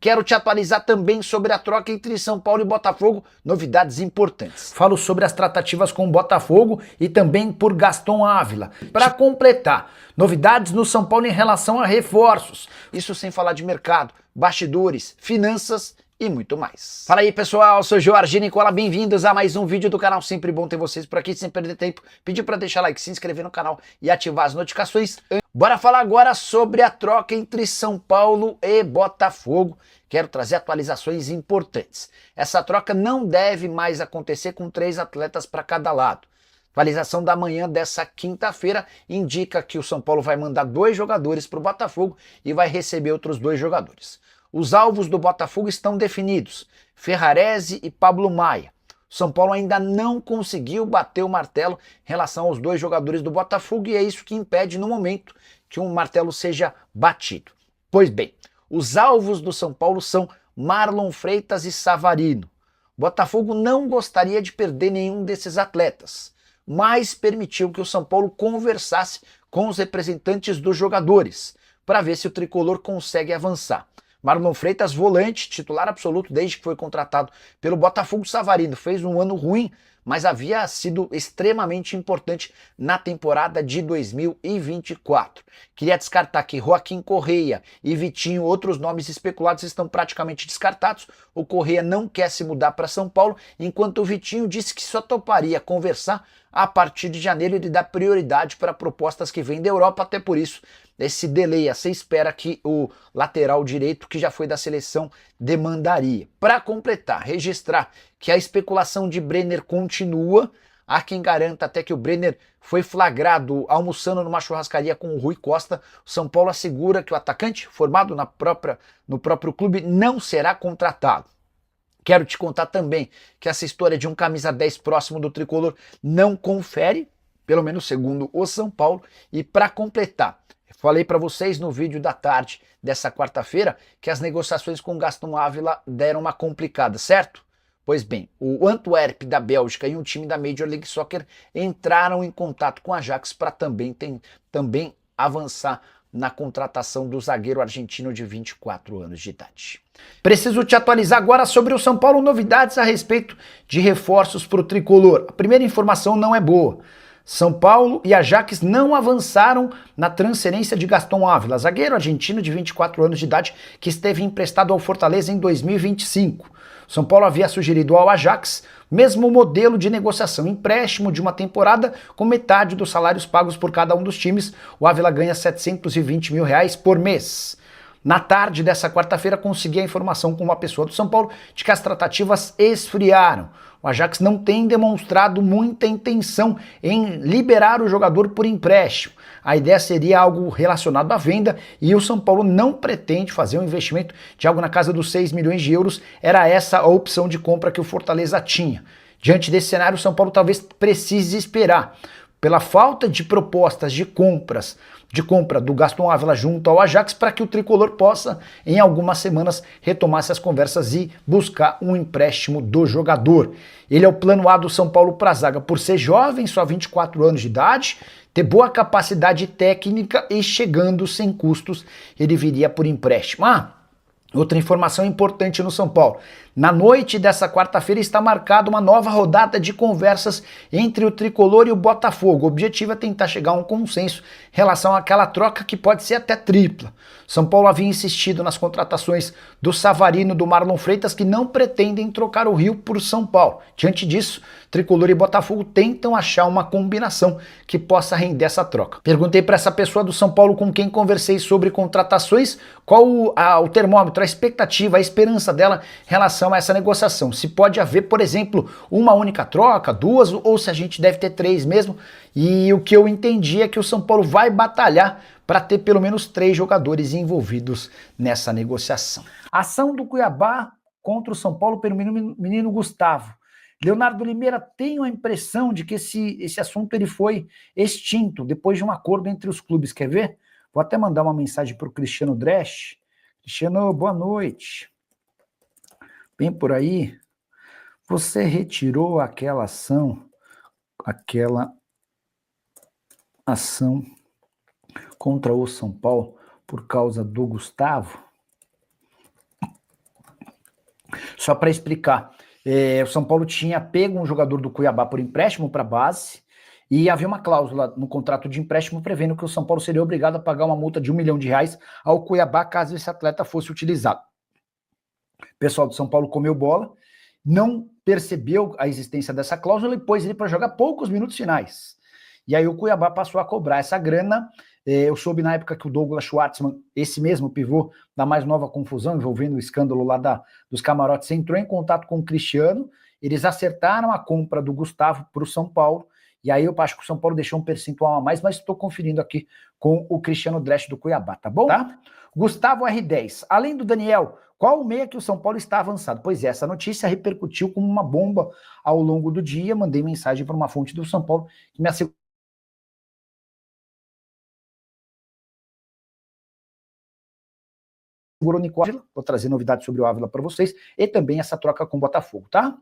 quero te atualizar também sobre a troca entre São Paulo e Botafogo, novidades importantes. Falo sobre as tratativas com o Botafogo e também por Gaston Ávila. Para completar, novidades no São Paulo em relação a reforços. Isso sem falar de mercado, bastidores, finanças e muito mais. Fala aí pessoal, sou Jorge Nicola, bem-vindos a mais um vídeo do canal, sempre bom ter vocês por aqui, sem perder tempo, pedir para deixar like, se inscrever no canal e ativar as notificações. Bora falar agora sobre a troca entre São Paulo e Botafogo, quero trazer atualizações importantes. Essa troca não deve mais acontecer com 3 atletas para cada lado. Atualização da manhã dessa quinta-feira indica que o São Paulo vai mandar 2 jogadores para o Botafogo e vai receber outros 2 jogadores. Os alvos do Botafogo estão definidos, Ferrarese e Pablo Maia. O São Paulo ainda não conseguiu bater o martelo em relação aos 2 jogadores do Botafogo e é isso que impede no momento que um martelo seja batido. Pois bem, os alvos do São Paulo são Marlon Freitas e Savarino. O Botafogo não gostaria de perder nenhum desses atletas, mas permitiu que o São Paulo conversasse com os representantes dos jogadores para ver se o tricolor consegue avançar. Marlon Freitas, volante, titular absoluto desde que foi contratado pelo Botafogo. Savarino fez um ano ruim, mas havia sido extremamente importante na temporada de 2024. Queria descartar que Joaquim Correia e Vitinho, outros nomes especulados, estão praticamente descartados. O Correia não quer se mudar para São Paulo, enquanto o Vitinho disse que só toparia conversar a partir de janeiro. Ele dá prioridade para propostas que vêm da Europa, até por isso esse delay, você espera que o lateral direito, que já foi da seleção, demandaria. Para completar, registrar que a especulação de Brenner continua. Há quem garanta até que o Brenner foi flagrado almoçando numa churrascaria com o Rui Costa. O São Paulo assegura que o atacante, formado no próprio clube, não será contratado. Quero te contar também que essa história de um camisa 10 próximo do tricolor não confere, pelo menos segundo o São Paulo. E para completar, falei para vocês no vídeo da tarde dessa quarta-feira que as negociações com Gaston Ávila deram uma complicada, certo? Pois bem, o Antwerp da Bélgica e um time da Major League Soccer entraram em contato com a Ajax para também avançar na contratação do zagueiro argentino de 24 anos de idade. Preciso te atualizar agora sobre o São Paulo, novidades a respeito de reforços para o tricolor. A primeira informação não é boa. São Paulo e Ajax não avançaram na transferência de Gaston Ávila, zagueiro argentino de 24 anos de idade que esteve emprestado ao Fortaleza em 2025. São Paulo havia sugerido ao Ajax mesmo modelo de negociação, empréstimo de uma temporada com metade dos salários pagos por cada um dos times. O Ávila ganha R$720 mil por mês. Na tarde dessa quarta-feira consegui a informação com uma pessoa do São Paulo de que as tratativas esfriaram. O Ajax não tem demonstrado muita intenção em liberar o jogador por empréstimo. A ideia seria algo relacionado à venda e o São Paulo não pretende fazer um investimento de algo na casa dos 6 milhões de euros. Era essa a opção de compra que o Fortaleza tinha. Diante desse cenário, o São Paulo talvez precise esperar. Pela falta de propostas de compra do Gaston Ávila junto ao Ajax, para que o tricolor possa, em algumas semanas, retomar essas conversas e buscar um empréstimo do jogador. Ele é o plano A do São Paulo para a zaga, por ser jovem, só 24 anos de idade, ter boa capacidade técnica e chegando sem custos, ele viria por empréstimo. Outra informação importante no São Paulo. Na noite dessa quarta-feira está marcada uma nova rodada de conversas entre o Tricolor e o Botafogo. O objetivo é tentar chegar a um consenso em relação àquela troca que pode ser até tripla. São Paulo havia insistido nas contratações do Savarino e do Marlon Freitas, que não pretendem trocar o Rio por São Paulo. Diante disso, Tricolor e Botafogo tentam achar uma combinação que possa render essa troca. Perguntei para essa pessoa do São Paulo com quem conversei sobre contratações qual o termômetro, a expectativa, a esperança dela em relação a essa negociação. Se pode haver, por exemplo, uma única troca, 2, ou se a gente deve ter 3 mesmo. E o que eu entendi é que o São Paulo vai batalhar para ter pelo menos 3 jogadores envolvidos nessa negociação. Ação do Cuiabá contra o São Paulo pelo menino Gustavo. Leonardo Limeira tem a impressão de que esse assunto ele foi extinto depois de um acordo entre os clubes. Quer ver? Vou até mandar uma mensagem para o Cristiano Dresch. Cristiano, boa noite. Bem por aí. Você retirou aquela ação contra o São Paulo por causa do Gustavo? Só para explicar, o São Paulo tinha pego um jogador do Cuiabá por empréstimo para a base e havia uma cláusula no contrato de empréstimo prevendo que o São Paulo seria obrigado a pagar uma multa de R$ 1 milhão ao Cuiabá caso esse atleta fosse utilizado. O pessoal do São Paulo comeu bola, não percebeu a existência dessa cláusula e pôs ele para jogar poucos minutos finais. E aí o Cuiabá passou a cobrar essa grana. Eu soube na época que o Douglas Schwartzman, esse mesmo pivô da mais nova confusão envolvendo o escândalo lá dos camarotes, entrou em contato com o Cristiano, eles acertaram a compra do Gustavo para o São Paulo, e aí eu acho que o São Paulo deixou um percentual a mais, mas estou conferindo aqui com o Cristiano Dresch do Cuiabá, tá bom? Tá? Gustavo R10, além do Daniel, qual o meia que o São Paulo está avançado? Pois é, essa notícia repercutiu como uma bomba ao longo do dia, mandei mensagem para uma fonte do São Paulo que me assegurou o Nico Ávila, vou trazer novidades sobre o Ávila para vocês, e também essa troca com o Botafogo, tá?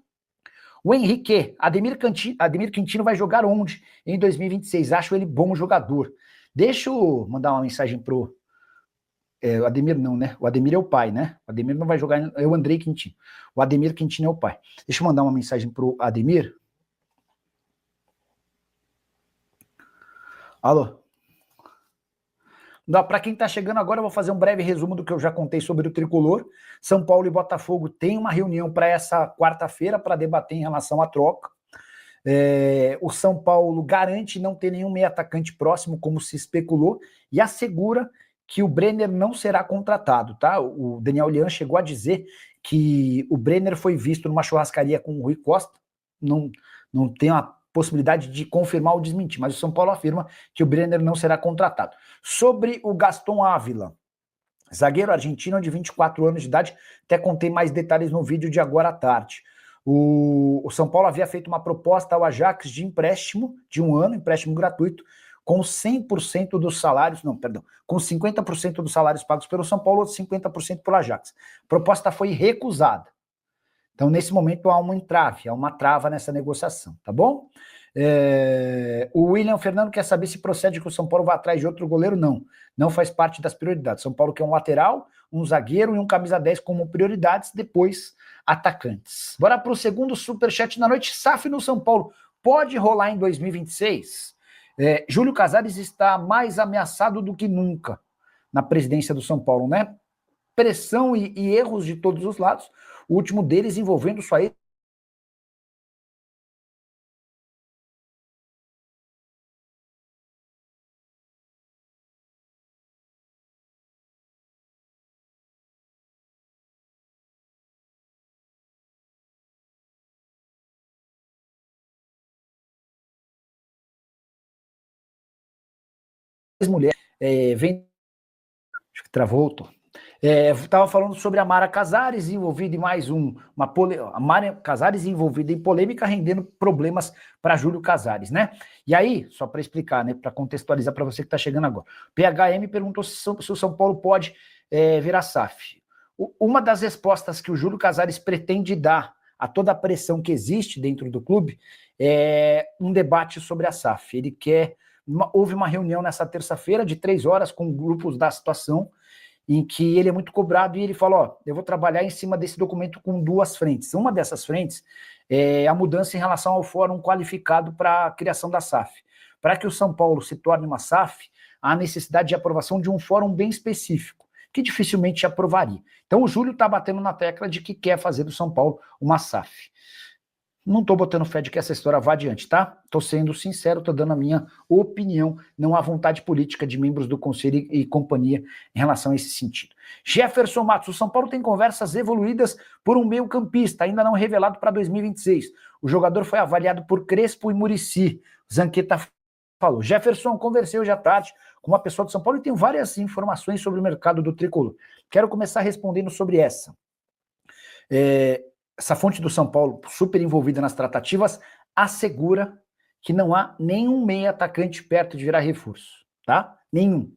O Henrique, Ademir Quintino vai jogar onde? Em 2026, acho ele bom jogador. Deixa eu mandar uma mensagem pro... o Ademir não, né? O Ademir é o pai, né? O Ademir não vai jogar, é o Andrei Quintino. O Ademir Quintino é o pai. Deixa eu mandar uma mensagem pro Ademir. Alô? Para quem está chegando agora, eu vou fazer um breve resumo do que eu já contei sobre o Tricolor. São Paulo e Botafogo têm uma reunião para essa quarta-feira para debater em relação à troca. O São Paulo garante não ter nenhum meio atacante próximo, como se especulou, e assegura que o Brenner não será contratado, tá? O Daniel Lian chegou a dizer que o Brenner foi visto numa churrascaria com o Rui Costa, não tem a possibilidade de confirmar ou desmentir, mas o São Paulo afirma que o Brenner não será contratado. Sobre o Gaston Ávila, zagueiro argentino de 24 anos de idade, até contei mais detalhes no vídeo de agora à tarde. O São Paulo havia feito uma proposta ao Ajax de empréstimo de 1 ano, empréstimo gratuito, com 100% dos salários, com 50% dos salários pagos pelo São Paulo, 50% pelo Ajax. A proposta foi recusada. Então, nesse momento, há um entrave, há uma trava nessa negociação, tá bom? O William Fernando quer saber se procede que o São Paulo vá atrás de outro goleiro. Não faz parte das prioridades. São Paulo quer um lateral, um zagueiro e um camisa 10 como prioridades, depois atacantes. Bora para o segundo superchat da noite. SAF no São Paulo pode rolar em 2026? Júlio Casares está mais ameaçado do que nunca na presidência do São Paulo, né? Pressão e erros de todos os lados, o último deles envolvendo sua ex-mulher, acho que travou, estava falando sobre a Mara Casares envolvida em mais a Mara Casares envolvida em polêmica, rendendo problemas para Júlio Casares, né? E aí, só para explicar, né, para contextualizar para você que está chegando agora, PHM perguntou se o São Paulo pode virar SAF. Uma das respostas que o Júlio Casares pretende dar a toda a pressão que existe dentro do clube é um debate sobre a SAF. Ele quer... Houve uma reunião nessa terça-feira de 3 horas com grupos da situação, em que ele é muito cobrado e ele fala, eu vou trabalhar em cima desse documento com 2 frentes. Uma dessas frentes é a mudança em relação ao fórum qualificado para a criação da SAF. Para que o São Paulo se torne uma SAF, há necessidade de aprovação de um fórum bem específico, que dificilmente aprovaria. Então o Júlio está batendo na tecla de que quer fazer do São Paulo uma SAF. Não estou botando fé de que essa história vá adiante, tá? Estou sendo sincero, estou dando a minha opinião, não há vontade política de membros do Conselho e companhia em relação a esse sentido. Jefferson Matos, o São Paulo tem conversas evoluídas por um meio-campista, ainda não revelado para 2026. O jogador foi avaliado por Crespo e Muricy. Zanqueta falou. Jefferson, conversei hoje à tarde com uma pessoa do São Paulo e tenho várias informações sobre o mercado do tricolor. Quero começar respondendo sobre essa. Essa fonte do São Paulo, super envolvida nas tratativas, assegura que não há nenhum meio atacante perto de virar reforço, tá? Nenhum.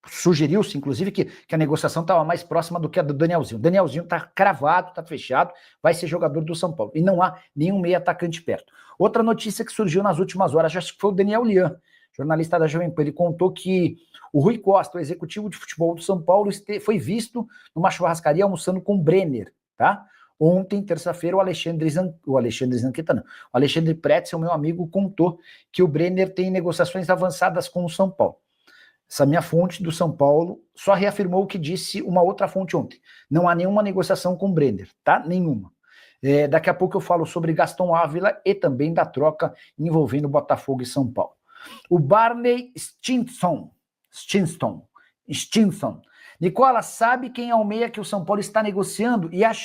Sugeriu-se, inclusive, que a negociação estava mais próxima do que a do Danielzinho. O Danielzinho está cravado, está fechado, vai ser jogador do São Paulo. E não há nenhum meio atacante perto. Outra notícia que surgiu nas últimas horas, acho que foi o Daniel Lian. jornalista da Jovem Pan, ele contou que o Rui Costa, o executivo de futebol do São Paulo, foi visto numa churrascaria almoçando com o Brenner, tá? Ontem, terça-feira, o Alexandre Zanqueta, não, o Alexandre Pretzel, meu amigo, contou que o Brenner tem negociações avançadas com o São Paulo. Essa minha fonte do São Paulo só reafirmou o que disse uma outra fonte ontem. Não há nenhuma negociação com o Brenner, tá? Nenhuma. Daqui a pouco eu falo sobre Gaston Ávila e também da troca envolvendo Botafogo e São Paulo. O Barney Stinson. Nicola, sabe quem é o meia que o São Paulo está negociando? E as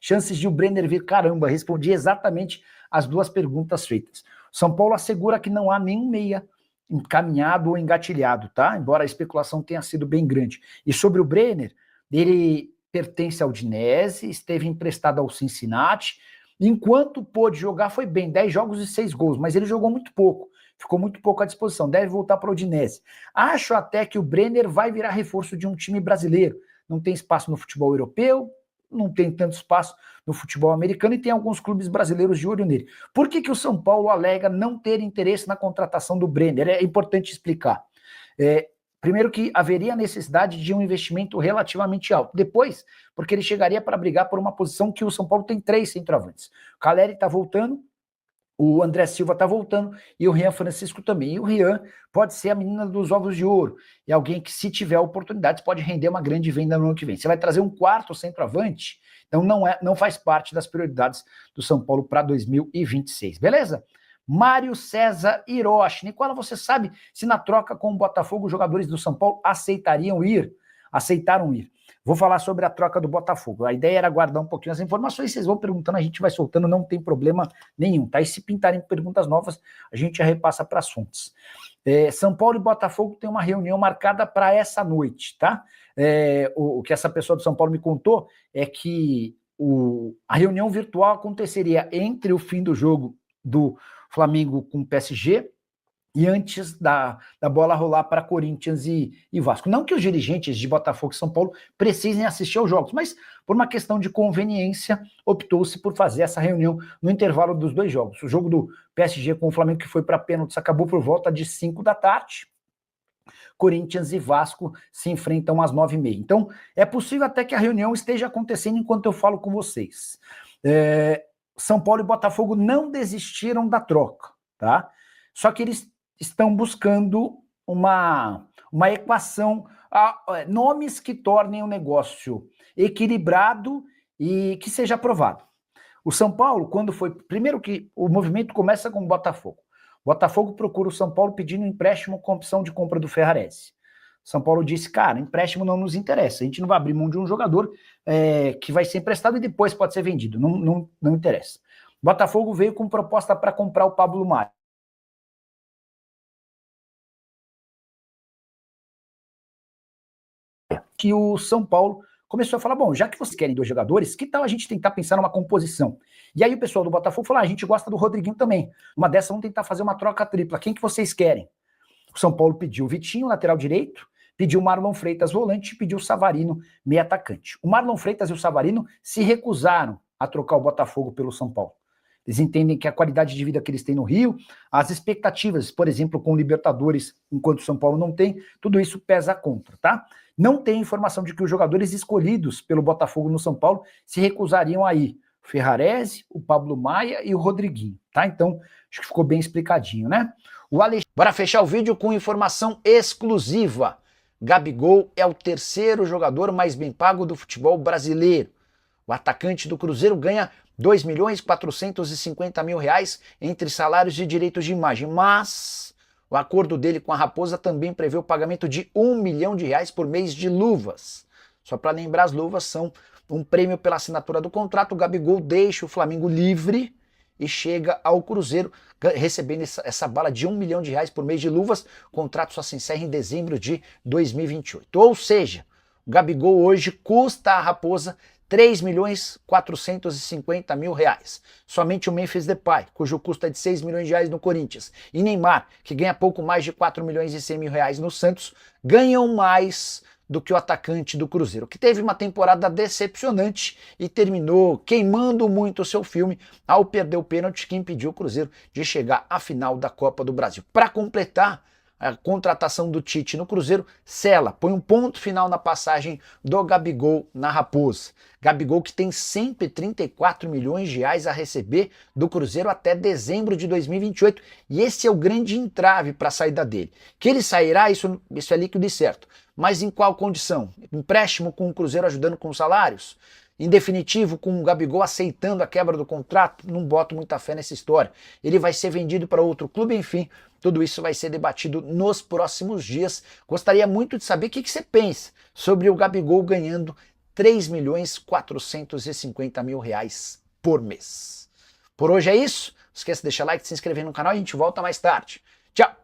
chances de o Brenner vir? Caramba, respondi exatamente as duas perguntas feitas. O São Paulo assegura que não há nenhum meia encaminhado ou engatilhado, tá? Embora a especulação tenha sido bem grande. E sobre o Brenner, ele pertence ao Udinese, esteve emprestado ao Cincinnati, enquanto pôde jogar foi bem, 10 jogos e 6 gols, mas ele jogou muito pouco, ficou muito pouco à disposição, deve voltar para o Udinese. Acho até que o Brenner vai virar reforço de um time brasileiro, não tem espaço no futebol europeu, não tem tanto espaço no futebol americano e tem alguns clubes brasileiros de olho nele. Por que o São Paulo alega não ter interesse na contratação do Brenner? É importante explicar. Primeiro que haveria necessidade de um investimento relativamente alto. Depois, porque ele chegaria para brigar por uma posição que o São Paulo tem 3 centroavantes. O Caleri está voltando, o André Silva está voltando e o Rian Francisco também. E o Rian pode ser a menina dos ovos de ouro. E alguém que, se tiver oportunidades, pode render uma grande venda no ano que vem. Você vai trazer um 4º centroavante, então não faz parte das prioridades do São Paulo para 2026. Beleza? Mário César Hiroshi. Nicola, você sabe se na troca com o Botafogo os jogadores do São Paulo aceitaram ir? Vou falar sobre a troca do Botafogo. A ideia era guardar um pouquinho as informações, vocês vão perguntando, a gente vai soltando, não tem problema nenhum, tá? E se pintarem perguntas novas, a gente já repassa para as fontes. São Paulo e Botafogo tem uma reunião marcada para essa noite, tá? O que essa pessoa do São Paulo me contou é que a reunião virtual aconteceria entre o fim do jogo do Flamengo com o PSG e antes da bola rolar para Corinthians e Vasco. Não que os dirigentes de Botafogo e São Paulo precisem assistir aos jogos, mas por uma questão de conveniência, optou-se por fazer essa reunião no intervalo dos 2 jogos. O jogo do PSG com o Flamengo, que foi para pênaltis, acabou por volta de 5 da tarde. Corinthians e Vasco se enfrentam às 9h30. Então, é possível até que a reunião esteja acontecendo enquanto eu falo com vocês. São Paulo e Botafogo não desistiram da troca, tá? Só que eles estão buscando uma equação, nomes que tornem o negócio equilibrado e que seja aprovado. O São Paulo, quando foi... Primeiro que o movimento começa com o Botafogo. Botafogo procura o São Paulo pedindo um empréstimo com opção de compra do Ferrarese. São Paulo disse, cara, empréstimo não nos interessa, a gente não vai abrir mão de um jogador que vai ser emprestado e depois pode ser vendido, não interessa. Botafogo veio com proposta para comprar o Pablo Maia. Que o São Paulo começou a falar, bom, já que vocês querem 2 jogadores, que tal a gente tentar pensar numa composição? E aí o pessoal do Botafogo falou, a gente gosta do Rodriguinho também. Uma dessas, vamos tentar fazer uma troca tripla. Quem que vocês querem? O São Paulo pediu o Vitinho, lateral direito, pediu o Marlon Freitas, volante, e pediu o Savarino, meio atacante. O Marlon Freitas e o Savarino se recusaram a trocar o Botafogo pelo São Paulo. Eles entendem que a qualidade de vida que eles têm no Rio, as expectativas, por exemplo, com o Libertadores, enquanto o São Paulo não tem, tudo isso pesa contra, tá? Não tem informação de que os jogadores escolhidos pelo Botafogo no São Paulo se recusariam a ir. O Ferrarese, o Pablo Maia e o Rodriguinho, tá? Então, acho que ficou bem explicadinho, né? Bora fechar o vídeo com informação exclusiva. Gabigol é o 3º jogador mais bem pago do futebol brasileiro. O atacante do Cruzeiro ganha R$2.450.000 entre salários e direitos de imagem, mas o acordo dele com a Raposa também prevê o pagamento de R$1 milhão por mês de luvas. Só para lembrar, as luvas são um prêmio pela assinatura do contrato. O Gabigol deixa o Flamengo livre e chega ao Cruzeiro recebendo essa bala de R$1 milhão por mês de luvas. O contrato só se encerra em dezembro de 2028. Ou seja, o Gabigol hoje custa à Raposa R$3.450.000. Somente o Memphis Depay, cujo custo é de R$6 milhões no Corinthians, e Neymar, que ganha pouco mais de R$4.100.000 no Santos, ganham mais do que o atacante do Cruzeiro, que teve uma temporada decepcionante e terminou queimando muito o seu filme ao perder o pênalti que impediu o Cruzeiro de chegar à final da Copa do Brasil. Para completar, a contratação do Tite no Cruzeiro sela, põe um ponto final na passagem do Gabigol na Raposa. Gabigol que tem 134 milhões de reais a receber do Cruzeiro até dezembro de 2028, e esse é o grande entrave para a saída dele. Que ele sairá, isso é líquido e certo, mas em qual condição? Empréstimo com o Cruzeiro ajudando com os salários? Em definitivo, com o Gabigol aceitando a quebra do contrato? Não boto muita fé nessa história. Ele vai ser vendido para outro clube, enfim, tudo isso vai ser debatido nos próximos dias. Gostaria muito de saber o que você pensa sobre o Gabigol ganhando 3.450.000 reais por mês. Por hoje é isso. Não esqueça de deixar like, se inscrever no canal e a gente volta mais tarde. Tchau!